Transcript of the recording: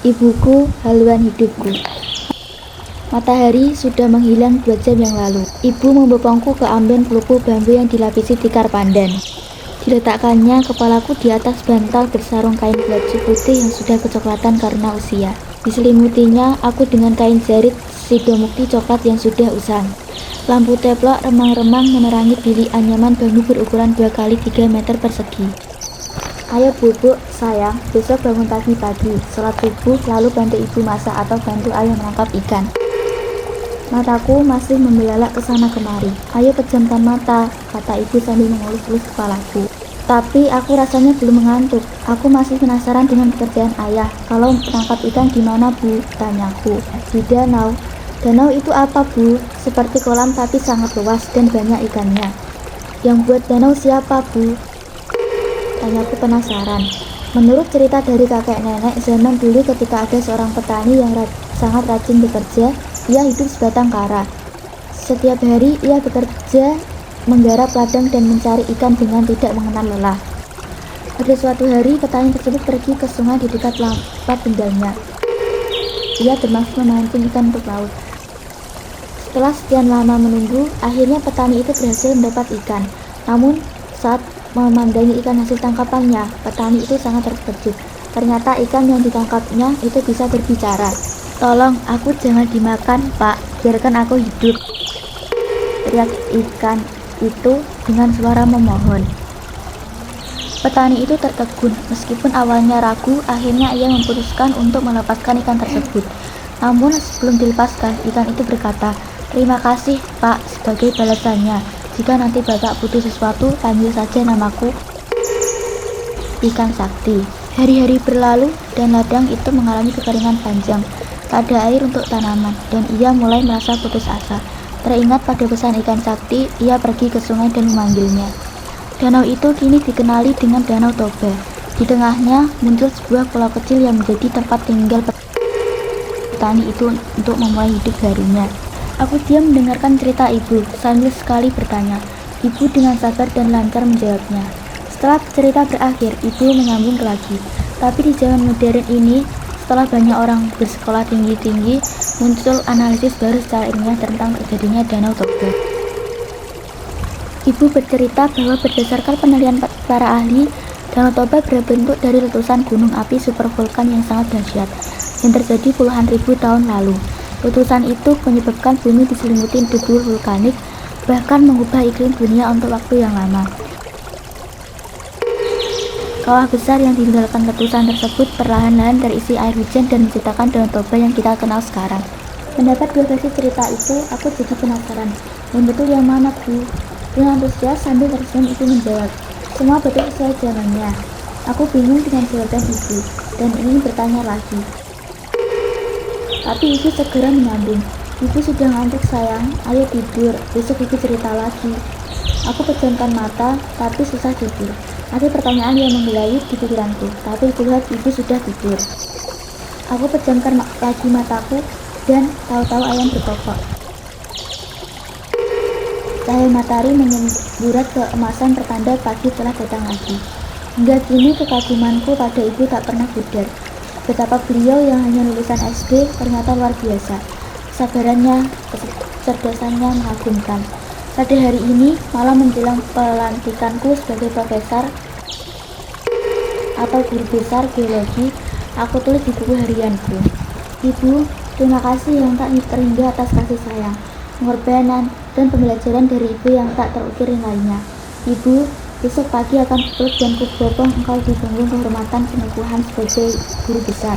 Ibuku, haluan hidupku. Matahari sudah menghilang 2 jam yang lalu. Ibu membopongku ke amben pelupuk bambu yang dilapisi tikar pandan. Diletakkannya kepalaku di atas bantal bersarung kain baju putih yang sudah kecoklatan karena usia. Diselimutinya aku dengan kain jarit sidomukti coklat yang sudah usang. Lampu teplok remang-remang menerangi bilik anyaman bambu berukuran 2 kali 3 meter persegi. Ayo bubuk, sayang, besok bangun pagi-pagi, sholat subuh, lalu bantu ibu masak atau bantu ayah menangkap ikan. Mataku masih membelalak ke sana kemari. Ayo pejamkan mata, kata ibu sambil mengelus-elus kepalaku. Tapi aku rasanya belum mengantuk. Aku masih penasaran dengan pekerjaan ayah. Kalau menangkap ikan gimana, Bu? Tanyaku. Di danau. Danau itu apa, Bu? Seperti kolam tapi sangat luas dan banyak ikannya. Yang buat danau siapa, Bu? Tanyaku penasaran. Menurut cerita dari kakek nenek zaman dulu ketika ada seorang petani yang sangat rajin bekerja, ia hidup sebatang kara. Setiap hari ia bekerja menggarap ladang dan mencari ikan dengan tidak mengenal lelah. Pada suatu hari petani tersebut pergi ke sungai di dekat tempat tinggalnya. Ia bermaksud memancing ikan untuk laut. Setelah sekian lama menunggu, akhirnya petani itu berhasil mendapat ikan. Namun saat memandangi ikan hasil tangkapannya, petani itu sangat terkejut. Ternyata ikan yang ditangkapnya itu bisa berbicara. Tolong, aku jangan dimakan, Pak. Biarkan aku hidup. Teriak ikan itu dengan suara memohon. Petani itu tertegun. Meskipun awalnya ragu, akhirnya ia memutuskan untuk melepaskan ikan tersebut. Namun sebelum dilepaskan, ikan itu berkata, "Terima kasih, Pak, sebagai balasannya. Jika nanti Bapak butuh sesuatu, panggil saja namaku Ikan Sakti." Hari-hari berlalu dan ladang itu mengalami kekeringan panjang. Tak ada air untuk tanaman dan ia mulai merasa putus asa. Teringat pada pesan ikan Sakti, ia pergi ke sungai dan memanggilnya. Danau itu kini dikenali dengan Danau Toba. Di tengahnya muncul sebuah pulau kecil yang menjadi tempat tinggal petani itu untuk memulai hidup barunya. Aku diam mendengarkan cerita ibu, sambil sekali bertanya. Ibu dengan sabar dan lancar menjawabnya. Setelah cerita berakhir, ibu menyambung lagi. Tapi di zaman modern ini, setelah banyak orang bersekolah tinggi-tinggi, muncul analisis baru secara ilmiah tentang terjadinya Danau Toba. Ibu bercerita bahwa berdasarkan penelitian para ahli, Danau Toba berbentuk dari letusan gunung api supervulkan yang sangat dahsyat, yang terjadi puluhan ribu tahun lalu. Letusan itu menyebabkan bumi diselimuti debu vulkanik, bahkan mengubah iklim dunia untuk waktu yang lama. Kawah besar yang ditinggalkan letusan tersebut perlahan-lahan terisi air hujan dan menciptakan Danau Toba yang kita kenal sekarang. Mendapat 2 versi cerita itu, aku jadi penasaran. Yang betul yang mana, Bu? Dengan antusias sambil tersenyum ibu menjawab, semua betul sesuai zamannya. Aku bingung dengan jawaban ibu dan ingin bertanya lagi. Tapi ibu segera menyambung, ibu sudah ngantuk sayang, ayo tidur, besok ibu cerita lagi. Aku pejamkan mata, tapi susah tidur. Ada pertanyaan yang menggelayut di pikiranku, tapi kulihat ibu sudah tidur. Aku pejamkan lagi mataku dan tahu-tahu ayam berkokok. Cahaya matahari menyemburat keemasan pertanda pagi telah datang lagi. Hingga kini kekagumanku pada ibu tak pernah pudar. Betapa beliau yang hanya lulusan SD ternyata luar biasa. Kesabarannya, kecerdasannya mengagumkan. Pada hari ini, malam menjelang pelantikanku sebagai profesor atau guru besar geologi, aku tulis di buku harianku. Ibu, terima kasih yang tak terhingga atas kasih sayang, pengorbanan, dan pembelajaran dari ibu yang tak terukir nilainya. Ibu, besok pagi akan kupeluk dan kubopong engkau di punggung kehormatan pengukuhan sebagai guru besar.